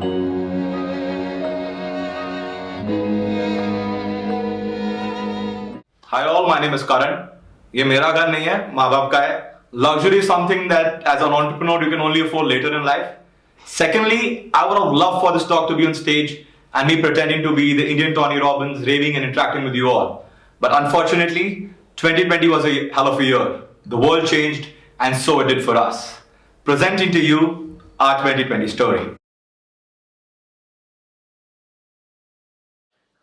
Hi all, my name is Karan. ये मेरा घर नहीं है, माँ बाप का है. Luxury is something that as an entrepreneur you can only afford later in life. Secondly, I would have loved for this talk to be on stage and me pretending to be the Indian Tony Robbins, raving and interacting with you all. But unfortunately, 2020 was a hell of a year. The world changed and so it did for us. Presenting to you our 2020 story.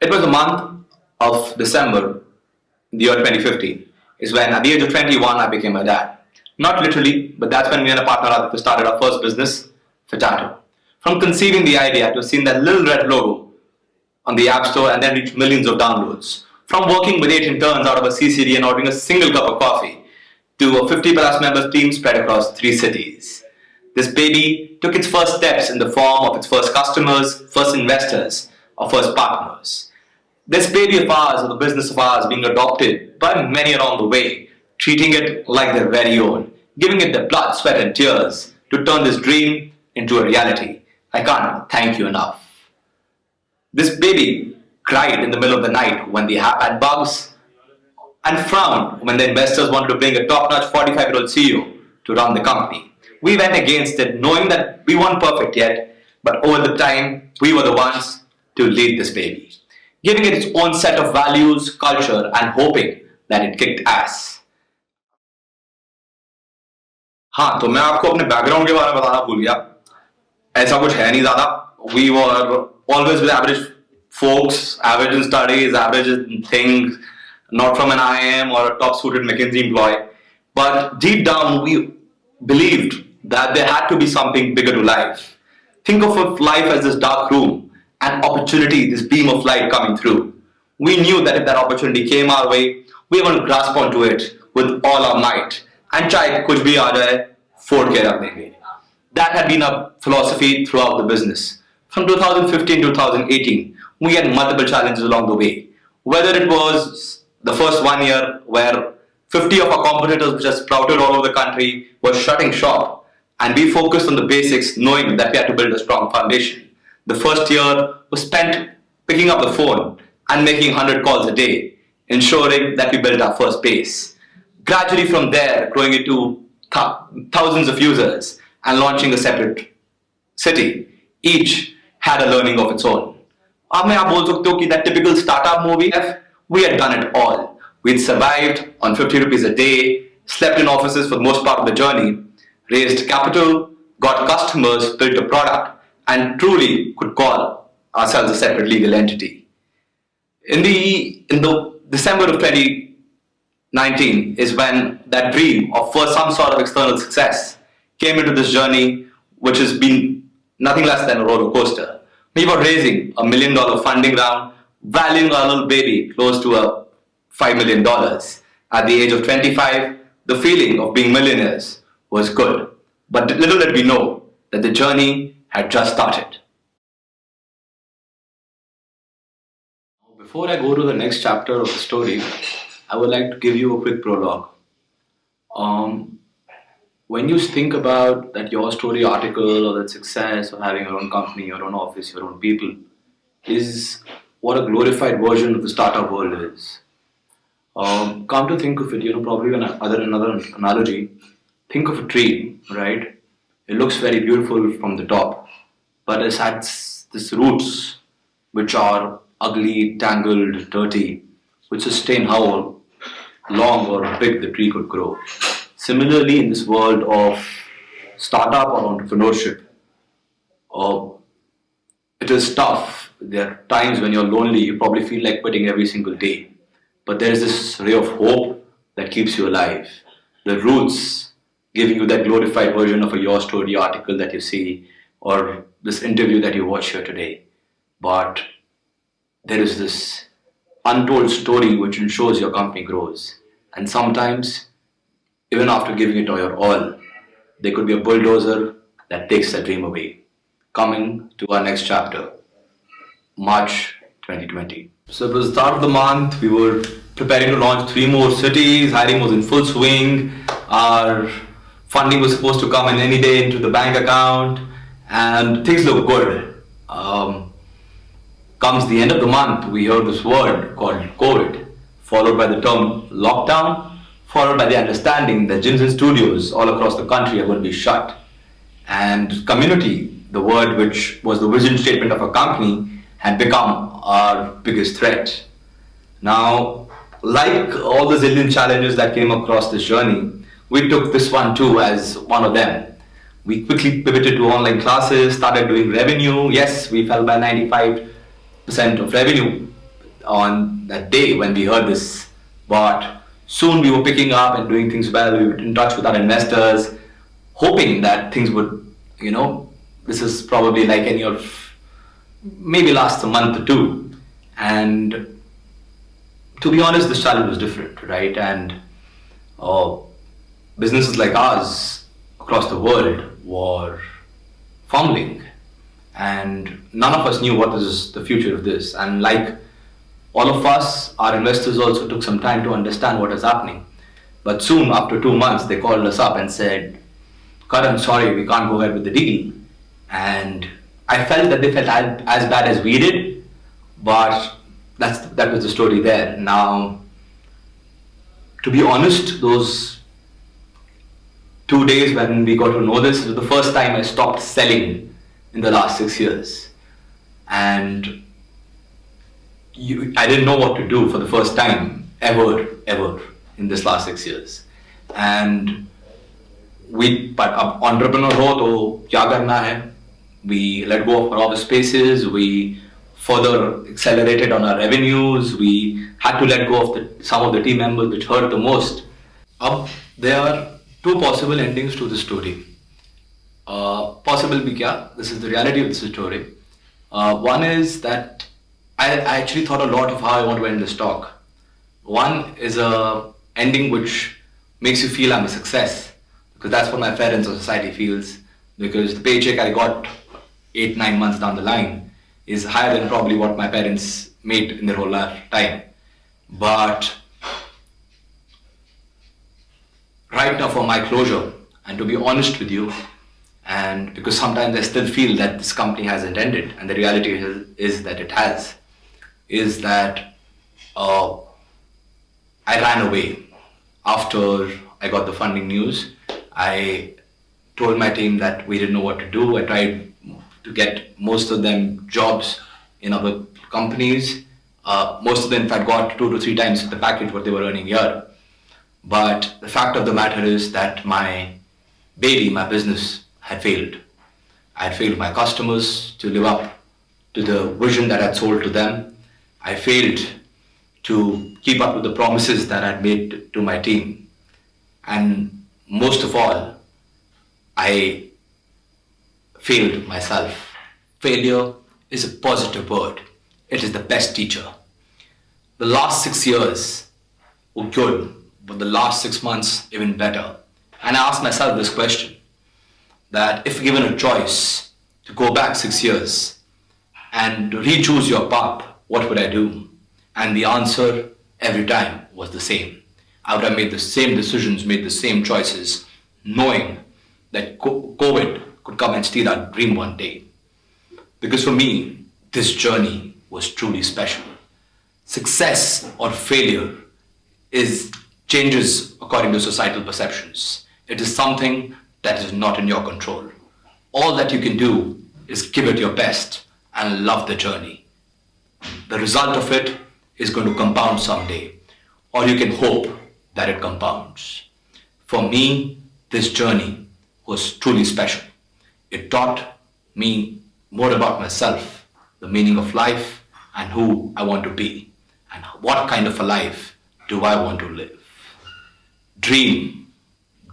It was the month of December, the year 2015, is when at the age of 21 I became a dad. Not literally, but that's when me and a partner started our first business, Fitato. From conceiving the idea to seeing that little red logo on the App Store and then reach millions of downloads. From working with 8 interns out of a CCD and ordering a single cup of coffee to a 50 plus members team spread across 3 cities. This baby took its first steps in the form of its first customers, first investors, or first partners. This baby of ours, or the business of ours, being adopted by many around the way, treating it like their very own, giving it their blood, sweat and tears to turn this dream into a reality. I can't thank you enough. This baby cried in the middle of the night when the app had bugs and frowned when the investors wanted to bring a top-notch 45-year-old CEO to run the company. We went against it knowing that we weren't perfect yet, but over the time, we were the ones to lead this baby, giving it its own set of values, culture, and hoping that it kicked ass. हाँ, तो मैं आपको अपने background के बारे में बताना भूल गया. ऐसा कुछ है नहीं ज़्यादा. We were always with average folks, average in studies, average in things, not from an IIM or a top-suited McKinsey employee. But deep down, we believed that there had to be something bigger to life. Think of life as this dark room, an opportunity, this beam of light coming through. We knew that if that opportunity came our way, we were going to grasp onto it with all our might. And चाहे कुछ भी आ जाए, फोड़ के रख देंगे. That had been our philosophy throughout the business. From 2015 to 2018, we had multiple challenges along the way. Whether it was the first 1 year where 50 of our competitors which have sprouted all over the country were shutting shop, and we focused on the basics knowing that we had to build a strong foundation. The first year was spent picking up the phone and making 100 calls a day, ensuring that we built our first base. Gradually from there, growing it to thousands of users and launching a separate city. Each had a learning of its own. अब मैं आप बोल सकते हो कि that typical startup movie, we had done it all. We'd survived on 50 rupees a day, slept in offices for the most part of the journey, raised capital, got customers, built a product, and truly could call ourselves a separate legal entity. In the December of 2019 is when that dream of for some sort of external success came into this journey, which has been nothing less than a roller coaster. We were raising $1 million funding round, valuing our little baby close to $5 million. At the age of 25, the feeling of being millionaires was good. But little did we know that the journey had just started. Before I go to the next chapter of the story, I would like to give you a quick prologue. When you think about that your story article or that success or having your own company, your own office, your own people is what a glorified version of the startup world is. Come to think of it, probably another analogy, think of a tree, right? It looks very beautiful from the top, but it has these roots which are ugly, tangled, dirty, which sustain how long or big the tree could grow. Similarly, in this world of startup or entrepreneurship, it is tough. There are times when you're lonely, you probably feel like quitting every single day. But there is this ray of hope that keeps you alive. The roots giving you that glorified version of a Your Story article that you see or this interview that you watch here today. But there is this untold story which ensures your company grows. And sometimes, even after giving it your all, there could be a bulldozer that takes that dream away. Coming to our next chapter, March 2020. So it was the start of the month, we were preparing to launch 3 more cities, hiring was in full swing, our funding was supposed to come in any day into the bank account, and things looked good. um, comes the end of the month, we heard this word called COVID, followed by the term lockdown, followed by the understanding that gyms and studios all across the country are going to be shut. And community, the word which was the vision statement of a company, had become our biggest threat. Now, like all the zillion challenges that came across this journey, we took this one too as one of them. We quickly pivoted to online classes, started doing revenue. Yes, we fell by 95% of revenue on that day when we heard this, but soon we were picking up and doing things well. We were in touch with our investors, hoping that things would, this is probably like any of, maybe last a month or two. And to be honest, this challenge was different, right? And businesses like ours across the world were fumbling, and none of us knew what is the future of this. And like all of us, our investors also took some time to understand what is happening. But soon, after 2 months, they called us up and said, Karan, sorry, we can't go ahead with the deal. And I felt that they felt as bad as we did, but that was the story there. Now, to be honest, those 2 days when we got to know this was the first time I stopped selling in the last 6 years. And I didn't know what to do for the first time ever in this last 6 years. And but entrepreneur ho to kya karna hai? We let go of our office spaces, we further accelerated on our revenues, we had to let go of some of the team members, which hurt the most. There are two possible endings to this story. Possible bhi kya? This is the reality of this story. One is that I actually thought a lot of how I want to end this talk. One is a ending which makes you feel I'm a success, because that's what my parents or society feels, because the paycheck I got 8-9 months down the line is higher than probably what my parents made in their whole lifetime. But right now, for my closure, and to be honest with you, and because sometimes I still feel that this company hasn't ended, and the reality is that it has, is that I ran away after I got the funding news. I told my team that we didn't know what to do. I tried to get most of them jobs in other companies. Most of them, in fact, got 2 to 3 times the package what they were earning here. But the fact of the matter is that my baby, my business, had failed. I had failed my customers to live up to the vision that I had sold to them. I failed to keep up with the promises that I had made to my team. And most of all, I failed myself. Failure is a positive word. It is the best teacher. The last 6 years were good, but the last 6 months even better. And I asked myself this question, that if given a choice to go back 6 years and re-choose your path, what would I do? And the answer every time was the same. I would have made the same decisions, made the same choices, knowing that COVID could come and steal our dream one day. Because for me, this journey was truly special. Success or failure changes according to societal perceptions. It is something that is not in your control. All that you can do is give it your best and love the journey. The result of it is going to compound someday, or you can hope that it compounds. For me, this journey was truly special. It taught me more about myself, the meaning of life, and who I want to be, and what kind of a life do I want to live. Dream,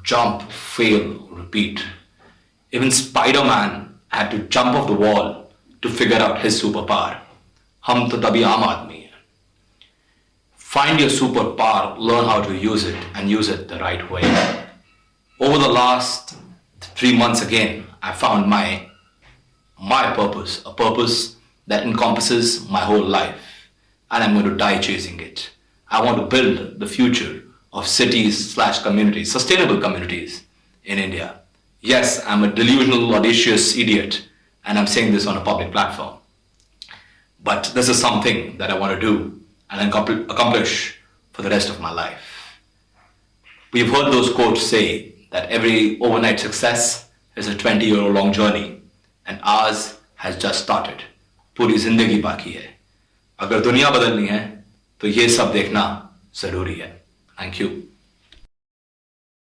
jump, fail, repeat. Even Spider-Man had to jump off the wall to figure out his superpower. Hum to tabhi aam aadmi hai. Find your superpower, learn how to use it, and use it the right way. Over the last 3 months again, I found my purpose, a purpose that encompasses my whole life, and I'm going to die chasing it. I want to build the future of cities/communities, sustainable communities in India. Yes, I'm a delusional, audacious idiot, and I'm saying this on a public platform. But this is something that I want to do and accomplish for the rest of my life. We've heard those quotes say that every overnight success is a 20-year-long journey, and ours has just started. पूरी जिंदगी बाकी है. अगर दुनिया बदलनी है तो ये सब देखना जरूरी है. Thank you.